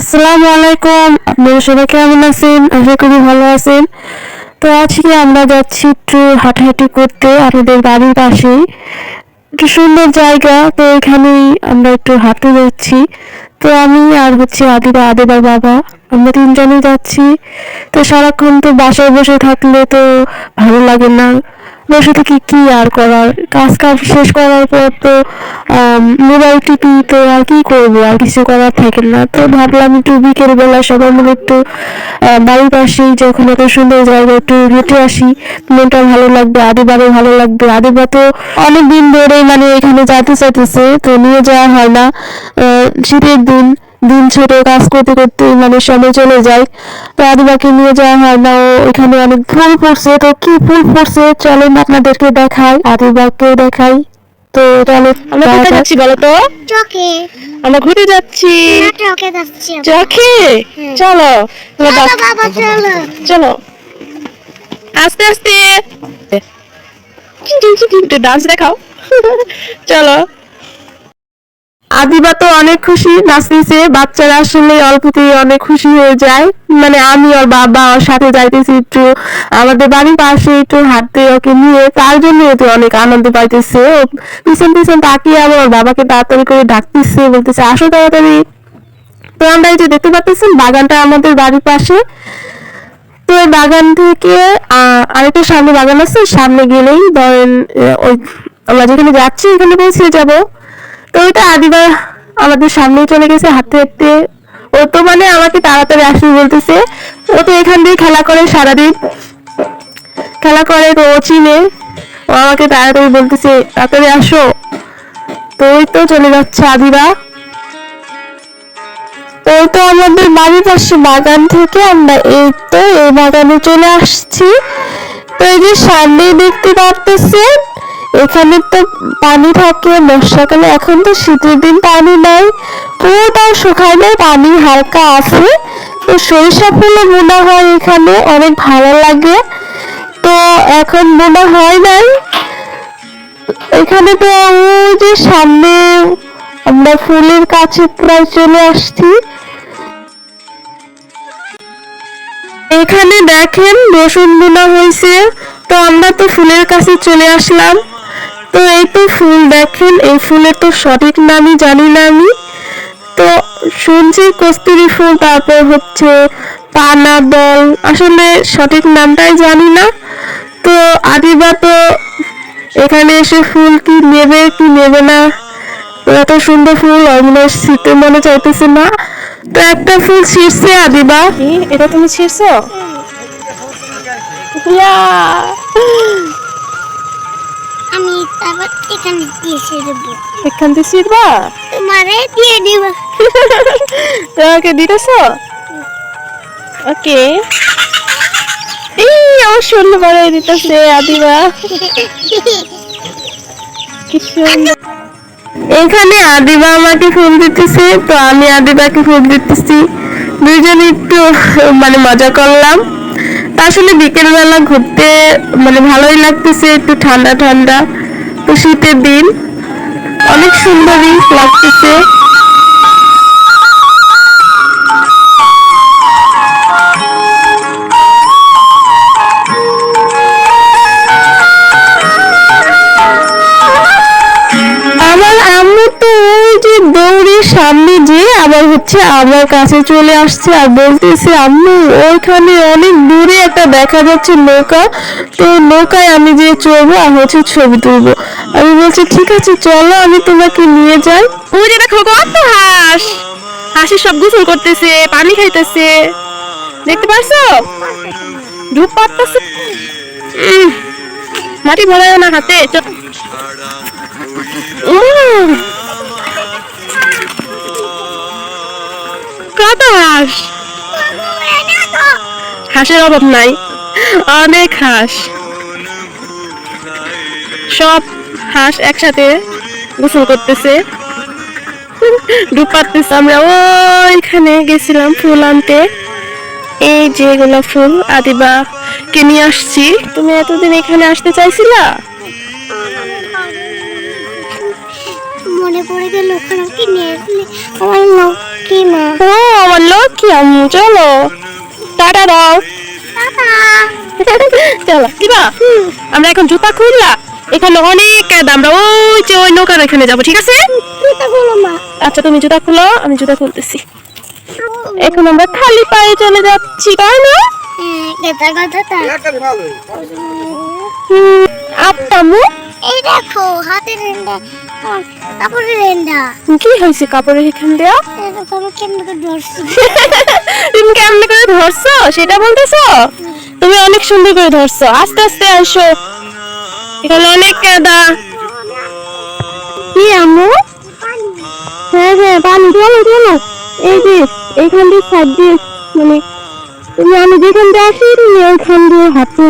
আসসালামু আলাইকুম। আপনারা সবাই কেমন আছেন? আশা করি ভালো আছেন। তো আজকে আমরা যাচ্ছি একটু হাঁটাহাঁটি করতে আমাদের বাড়ির পাশেই একটু সুন্দর জায়গা। তো এখানেই আমরা একটু হাঁটতে যাচ্ছি। তো আমি আর আদিবার বাবা, আমরা তিনজনই যাচ্ছি। তো সারাক্ষণ তো বাসায় বসে থাকলে তো ভালো লাগে না, বসে থেকে কি আর করার, কাজ শেষ করার পর তো মোবাইল টিপি, তো আর কি করবো, আর কিছু করার থাকে না। তো ভাবলাম একটু বিকেল বেলা সবাই মিলে একটু বাড়ির পাশেই যখন এত সুন্দর জায়গা একটু হেঁটে আসি, মনটা ভালো লাগবে, আদিবারও ভালো লাগবে। আদিবা তো অনেক দিন ধরে মানে এখানে যেতে চাইতেছে, তো নিয়ে যাওয়া হয় না। শীতের দিন দিন ছোট, কাজ করতে করতে মানে সময় চলে যায়, তো আদিবাকে নিয়ে যাওয়া হয় না। ও এখানে অনেক ফুল ফুটছে, তো কি ফুল ফুটছে চলেন আপনাদেরকে দেখাই, আদিবাকে দেখাই। তো চলো, আমরা কোথায় যাচ্ছি বলো তো? চকে। আমরা ঘুরে যাচ্ছি। চকে যাচ্ছি। চকে? চলো বাবা, চলো। চলো আস্তে আস্তে, একটু ডান্স দেখাও। চলো। আদিবা তো অনেক খুশি, নাচতেছে। বাচ্চারা আসলে অল্পতেই অনেক খুশি হয়ে যায়। মানে আমি ওর বাবা ওর সাথে যাইতেছি একটু আমাদের বাড়ির পাশে একটু হাঁটতে, ওকে নিয়ে, তার জন্য তো অনেক আনন্দ পাইতেছে। ও পিছন পিছন তাকিয়ে আবার ওর বাবাকে তাড়াতাড়ি করে ডাকতেছে, বলতেছে আসো তাড়াতাড়ি। তো আমরা এই যে দেখতে পাচ্ছেন বাগানটা আমাদের বাড়ির পাশে। তো এই বাগান থেকে আরেকটা সামনে বাগান আছে, সামনে গেলেই ধরেন ওই আমরা যেখানে যাচ্ছি এখানে পৌঁছে যাব। তো ওইটা আদিবা আমাদের সামনেই চলে গেছে হাঁটতে হাঁটতে। ও তো মানে আমাকে তাড়াতাড়ি আসবে বলতেছে। ও তো এখান দিয়ে খেলা করে, সারাদিন খেলা করে, তো ও চিনে। ও আমাকে তাড়াতাড়ি বলতেছে তাড়াতাড়ি আসো। তো ওই তো চলে যাচ্ছে আদিবা। তো তো আমাদের বাড়ির পাশে বাগান থেকে আমরা এই বাগানে চলে আসছি। তো এই যে সামনে দেখতে পারতেছে, এখানে তো পানি থাকে বর্ষাকালে, এখন তো শীতের দিন পানি নাই, পুরোটাও শুকায় নাই, পানি হালকা আছে। তো সরিষা ফুলও বোনা হয় এখানে, অনেক ভালো লাগে। তো এখন বোনা হয় নাই এখানে। তো ওই যে সামনে আমরা ফুলের কাছে প্রায় চলে আসছি। এখানে দেখেন রসুন বোনা হয়েছে। তো আমরা তো ফুলের কাছে চলে আসলাম। তো এই তো ফুল দেখেন, এই ফুলের তো সঠিক নামই জানি না আমি। তো শুনছি কস্তুরী ফুল, তারপর হচ্ছে পানা দল, আসলে সঠিক নামটাই জানি না। তো আদিবা তো এখানে এসে ফুল কি নেবে না, এত সুন্দর ফুল মনে শীতে মনে চাইতেছে না। তো একটা ফুল ছিঁড়ছে আদিবা। এটা তুমি ছিঁড়ছো? আমি তারপর এখানে দিয়ে দেবো। এখান দিয়ে ছিঁড়বা? তোমারে দিয়ে দিব। তোমাকে দিতেছো? ওকে। এই আমার সুন্দর বাড়াই দিতেছে আদিবা। কি সুন্দর। এখানে আদিবা আমাকে ফুল দিতেছে, তো আমি আদিবাকে ফুল দিতেছি, দুইজনে একটু মানে মজা করলাম। তা আসলে বিকেল বেলা ঘুরতে মানে ভালোই লাগতেছে, একটু ঠান্ডা ঠান্ডা, তো শীতের দিন অনেক সুন্দরই লাগতেছে। আমার আম্মু তো ওই যে দৌড়ের সামনে যে আবার হচ্ছে আমার কাছে চলে আসছে আর বলতেছে আম্মু ওইখানে অনেক দূরে একটা দেখা যাচ্ছে নৌকা, তো নৌকায় আমি যে চড়বো আর হচ্ছে ছবি তুলবো। আমি বলছি ঠিক আছে চলো, আমি তোমাকে নিয়ে যাই। ওই যে দেখো কত হাঁস, হাঁসের সব গোসল করতেছে, পানি খাইতেছে, দেখতে পারছো? ধূপ পাড়তেছে। মাটি ভরায় না হাতে। কত হাঁস, হাঁসের অভাব নাই, অনেক হাঁস। সব হাঁস একসাথে গোসল করতেছে, ডুব পাড়তেছে। আমরা ওইখানে গেছিলাম ফুল আনতে, এই যে গোলাপ ফুল আদিবা কে নিয়ে আসছি। তুমি এতদিন এখানে আসতে চাইছিলা? মনে পড়ে গেল ওখানে কি নিয়েছিলে আমার লক্ষ্মী মা। ও আমার লক্ষ্মী আম্মু, চলো টাটা দাও। টাটা। চলো কিবা আমরা এখন জুতা খুললা, এখানে অনেক কায়দা, আমরা ওই যে ওই নৌকার এখানে যাবো, ঠিক আছে? জুতা খুলো মা। আচ্ছা তুমি জুতা খুলো, আমি জুতা খুলতেছি। এখন আমরা খালি পায়ে চলে যাচ্ছি, তাই না? এটা কথাটা আপ্পামু এই দেখো হাতের রেন্ডা কাপড়ের রেন্ডা কি হয়েছে কাপড়ের এখান দেয়া? এরকম কেমন করে ধরছি। তুমি কেমনে করে ধরছো সেটা বলতেছো? তুমি অনেক সুন্দর করে ধরছো, আস্তে আস্তে আসো, এখানে অনেক কাদা। কি আম্মু? হ্যাঁ হ্যাঁ পানি, চলো চলো, এই যে এইখান দিয়ে সাইড দিয়ে, মানে তুমি আমি যেখান দিয়ে আসি তুমি ওইখান দিয়ে হাঁটতে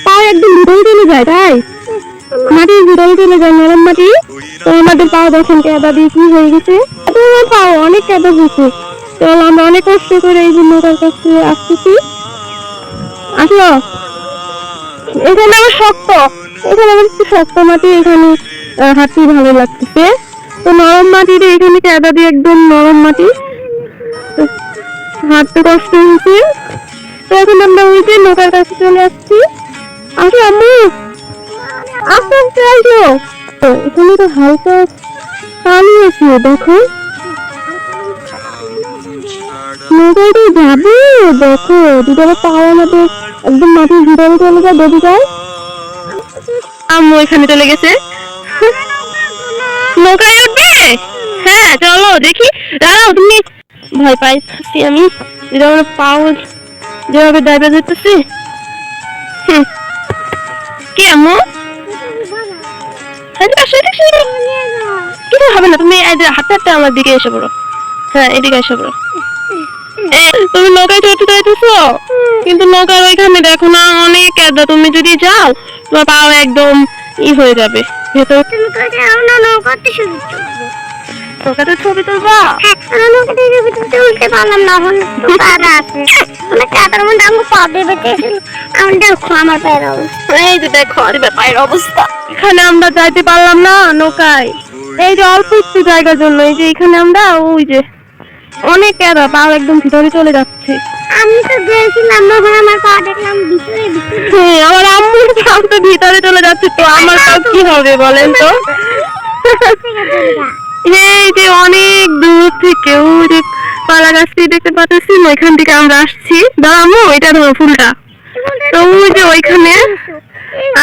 পাও একদম ভিতরে চলে যায়, তাই মাটির ভিতরে চলে যায়, নরম মাটি। তো আমাদের পাও দেখেন কাদা দিয়ে কি হয়ে গেছে, তোমার পাও অনেক কাদা হয়েছে। চলো আমরা অনেক কষ্ট করে এই জন্য তার কাছে আসতেছি। আসলো, এখানে আবার শক্ত, এখানে আবার একটু শক্ত মাটি, এখানে হাঁটতে ভালো লাগতেছে। তো নরম মাটিতে এখানে কাদা দিয়ে একদম নরম মাটি, তো হাঁটতে কষ্ট হয়েছে। তো এখন আমরা ওই যে নৌকার কাছে চলে আসছি। আসো আম্মু, আস্তে আস্তে আসো। তো এখানে তো হালকা পানি আছে, দেখো নৌকায় তো যাবে, দেখো ভিতরে পাও আমাদের একদম মাটির ভিতরে চলে যায়, ডুবে যায়। আম্মু এখানে চলে গেছে, নৌকায় উঠবে? হ্যাঁ চলো দেখি, দাঁড়াও তুমি, ভয় পাইছি আমি, যেভাবে পাও যেভাবে ডাইভে যেতেছি। কি আম্মু? কিছু হবে না, তুমি হাঁটতে হাঁটতে আমার দিকে এসে পড়ো। হ্যাঁ এদিকে এসে পড়ো। তুমি নৌকায় চড়তে চাইতেছো, কিন্তু নৌকার ওইখানে দেখো না অনেক কাদা, তুমি যদি যাও তোমার পাও একদম হয়ে যাবে ভেতর। তুমি কোথায় আমরা নৌকাতে শুরু করবো। নৌকাতে ছবি তুলবা? আমরা নৌকাতে ছবি তুলতে পারলাম না, এখন তো কাদা আছে, মানে কাদার মধ্যে আমি পা দেবে আমি দেখো আমার পায়ের অবস্থা। এই যে দেখো আর পায়ের অবস্থা, এখানে আমরা যাইতে পারলাম না নৌকায়, এই যে অল্প একটু জায়গার জন্য। এই যে এখানে আমরা ওই যে অনেক কাদা, পা একদম ভিতরে চলে যাচ্ছে। আমি তো গেছিলাম যখন আমার পা দেখলাম ভিতরে ভিতরে। হ্যাঁ আমার আম্মুর পা তো ভিতরে চলে যাচ্ছে, তো আমার পা কি হবে বলেন তো? এই যে অনেক দূর থেকে ওই যে পালা গাছটি দেখতে পাচ্ছি, ওইখান থেকে আমরা আসছি। দাঁড়ামো, এটা ধরো ফুলটা, তো ওই যে ওইখানে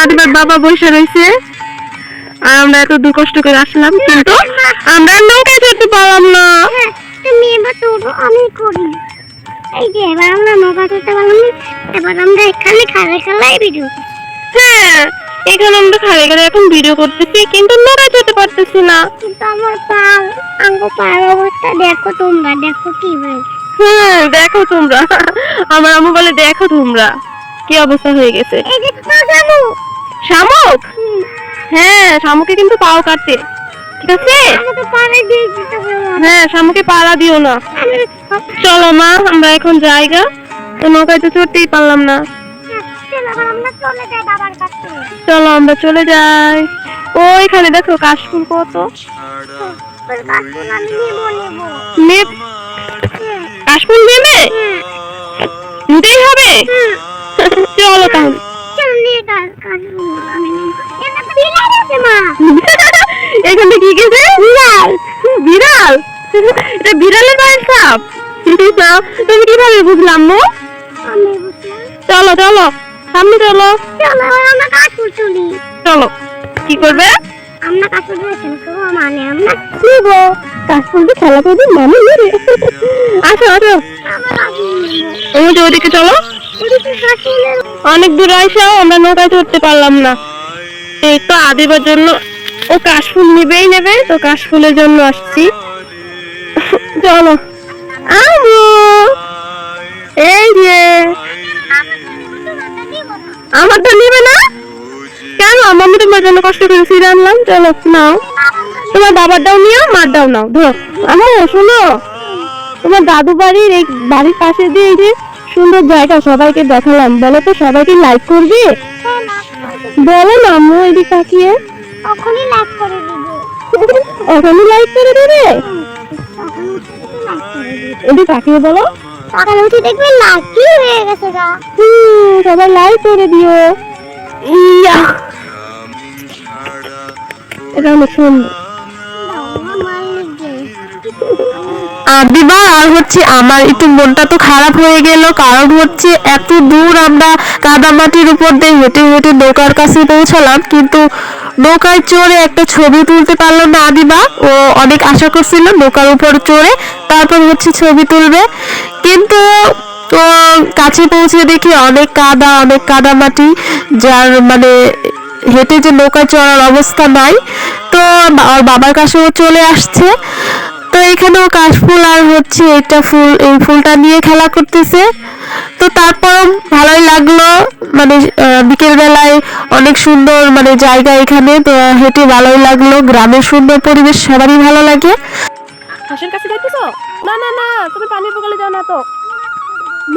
আদিবার বাবা বসে রয়েছে, আর আমরা এত দূর কষ্ট করে আসলাম, কিন্তু আমরা নৌকায় চড়তে পারলাম না। তুমি এবার তো আমি করি, এই যে এবার আমরা নৌকা চড়তে পারলাম না, এবার আমরা এখানে খালে খালাই ভিডিও। হ্যাঁ এখানে আমরা খালি করে এখন ভিডিও করতেছি, কিন্তু নৌকায় চড়তে পারতেছি না। কিন্তু আমার পা পায়ের অবস্থা দেখো, তোমরা দেখো কি হয়েছে। হ্যাঁ দেখো তোমরা, আমার আম্মু বলে দেখো তোমরা কি অবস্থা হয়ে গেছে। এই যে শামুক, শামুক, হ্যাঁ শামুকে কিন্তু পাও কাটে, ঠিক আছে? আমাকে পাড়ে দিয়ে দিতে হবে। হ্যাঁ শামুকে পাড়া দিও না। চলো মা আমরা এখন জায়গা, তো নৌকায় তো চড়তেই পারলাম না। আমরা চলে যাই বাবার কাছে। চলো আমরা চলে যাই, ওইখানে দেখো কাশফুল কত। ওই কাশফুল আমি নেবো। নেব, কাশফুল নেবে? নিতেই হবে। চলো তাহলে। চল নিয়ে কাশফুল আমি নেবো। এটা তো বিড়াল আছে মা। এখানে কি গেছে? বিড়াল। বিড়াল? এটা বিড়ালের পায়ের ছাপ? তুমি কিভাবে বুঝলাম মো? আমি বুঝলাম। চলো চলো সামনে চলো। চলো আমরা কাশফুল তুলি। চলো। কি করবে? আমরা কাশফুল খেলা করবো, মানে আমরা নিব কাশফুল দিয়ে খেলা করবে, মানে নেবে। আসো আসো, ওই যে ওদিকে চলো। অনেক দূর আইসাও আমরা নৌকায় চড়তে পারলাম না, এই তো আদিবার জন্য ও কাশফুল নিবেই নেবে, তো কাশফুলের জন্য আসছি। চলো আমু, এই যে আমার তো নিবে না কেন? আমি তোমার জন্য কষ্ট করে ফিরে আনলাম, চলো নাও, তোমার বাবার দাও নিও, মার দাও নাও, ধরো। আম্মু শোনো, তোমার দাদু বাড়ির এই বাড়ির পাশে দিয়ে এই যে সুন্দর জায়গা সবাইকে দেখালাম, বলো তো সবাইকে লাইক করবে? বলো না আম্মু, এদিকে তাকিয়ে। তখনই লাইক করে দিব। এখনই লাইট করে দেবে? একটু তাকিয়ে বলো। সকালে উঠে দেখবে লাকি হয়ে গেছে গা। সবাই লাইট করে দিও। ইয়া, এটা অনেক সুন্দর। দিবা আর হচ্ছে আমার একটু মনটা তো খারাপ হয়ে গেল, কারণ হচ্ছে এত দূর আমরা কাদামাটির উপর দিয়ে হেঁটে হেঁটে নৌকার কাছে পৌঁছালাম, কিন্তু নৌকায় চড়ে একটা ছবি তুলতে পারলো না দিবা। ও অনেক আশা করছিল নৌকার উপর চড়ে তারপর হচ্ছে ছবি তুলবে, কিন্তু তো কাছে পৌঁছে দেখি অনেক কাদা, অনেক কাদামাটি, যার মানে হেঁটে যে নৌকা চড়ার অবস্থা নাই। তো ওর বাবার কাছেও চলে আসছে। তো এখানেও কাশফুল আর হচ্ছে এটা ফুল, এই ফুলটা নিয়ে খেলা করতেছে। তো তারপর ভালোই লাগলো, মানে বিকেল বেলায় অনেক সুন্দর মানে জায়গা এখানে, তো হেঁটে ভালোই লাগলো। গ্রামের সুন্দর পরিবেশ সবারই ভালো লাগে। হাঁসের কাছে যাইতেছো? না না না, তুমি পানির বগলে যাও না, তো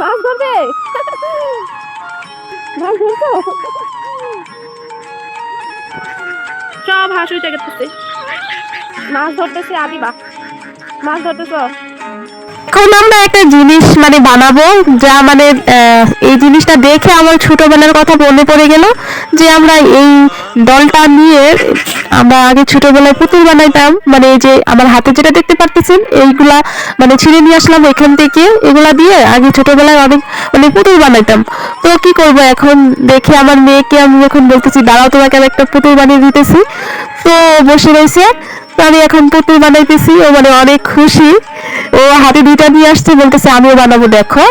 মাছ ধরবে। মাছ ধরছো? সব হাঁস উঠে গেছে, মাছ ধরতেছে। আদিবা মাছ ধরতেছ? এখন আমরা একটা জিনিস মানে বানাবো, যা মানে এই জিনিসটা দেখে আমার ছোটবেলার কথা মনে পড়ে গেল, যে আমরা এই দলটা নিয়ে আমরা আগে ছোটবেলায় পুতুল বানাইতাম। মানে এই যে আমার হাতে যেটা দেখতে পারতেছেন, এইগুলা মানে ছিঁড়ে নিয়ে আসলাম এখান থেকে, এগুলা দিয়ে আগে ছোটবেলায় অনেক মানে পুতুল বানাইতাম। তো কি করব এখন, দেখে আমার মেয়েকে আমি এখন বলতেছি দাঁড়াও তোমাকে আমি একটা পুতুল বানিয়ে দিতেছি। তো বসে রয়েছে, তো আমি এখন পুতুল বানাইতেছি। ও মানে অনেক খুশি, ও হাতে দুইটা নিয়ে আসছে, বলতেছে আমিও বানাবো, দেখো।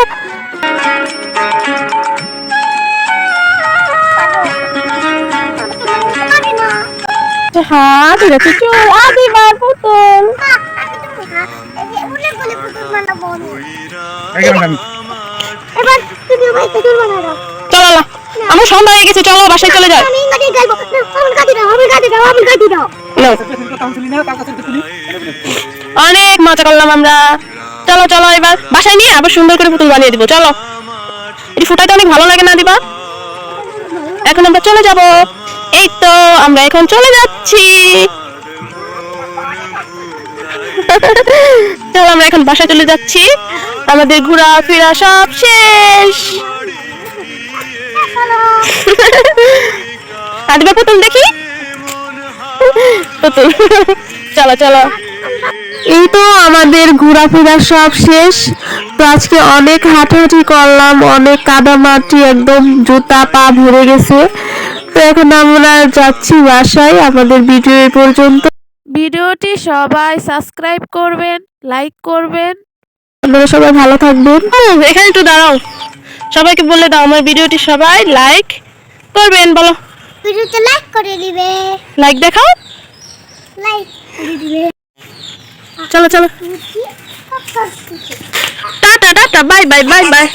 হ্যাঁ ঠিক আছে, চল আদিবার পুতুল। এবার তুমি ভাই পুতুল বানাও। চলো আমার সন্ধ্যা হয়ে গেছে, চলো বাসায় চলে যাও। আমি গাড়ি যাইবো। আমার গাড়ি দাও, আমার গাড়ি দাও, আমার গাড়ি দাও। অনেক মজা করলাম আমরা। চলো চলো এবার বাসায় নিয়ে আবার সুন্দর করে পুতুল বানিয়ে দিব। চলো, এই ফুটাটা অনেক ভালো লাগে না দিবা? এখন আমরা চলে যাব। এই তো আমরা এখন চলে যাচ্ছি। চলো আমরা এখন বাসায় চলে যাচ্ছি, আমাদের ঘোরাফেরা সব শেষ। আদিবা পুতুল দেখি, পুতুল। চলো চলো, এই তো আমাদের ঘোরাফেরা সব শেষ। তো আজকে অনেক হাঁটাহাঁটি করলাম, অনেক কাদামাটি, একদম জুতা পা ভরে গেছে। তো এখন আমরা যাচ্ছি বাসায়। আমাদের ভিডিও এই পর্যন্ত। ভিডিওটি সবাই সাবস্ক্রাইব করবেন, লাইক করবেন। আপনারা সবাই ভালো থাকবেন। এখানে একটু দাঁড়াও, সবাইকে বলে দাও আমার ভিডিওটি সবাই লাইক করবেন। বলো, ভিডিওতে লাইক করে দিবে। লাইক দেখাও, লাইক করে দিবে। চলো চলো, tata tata, bye bye bye bye.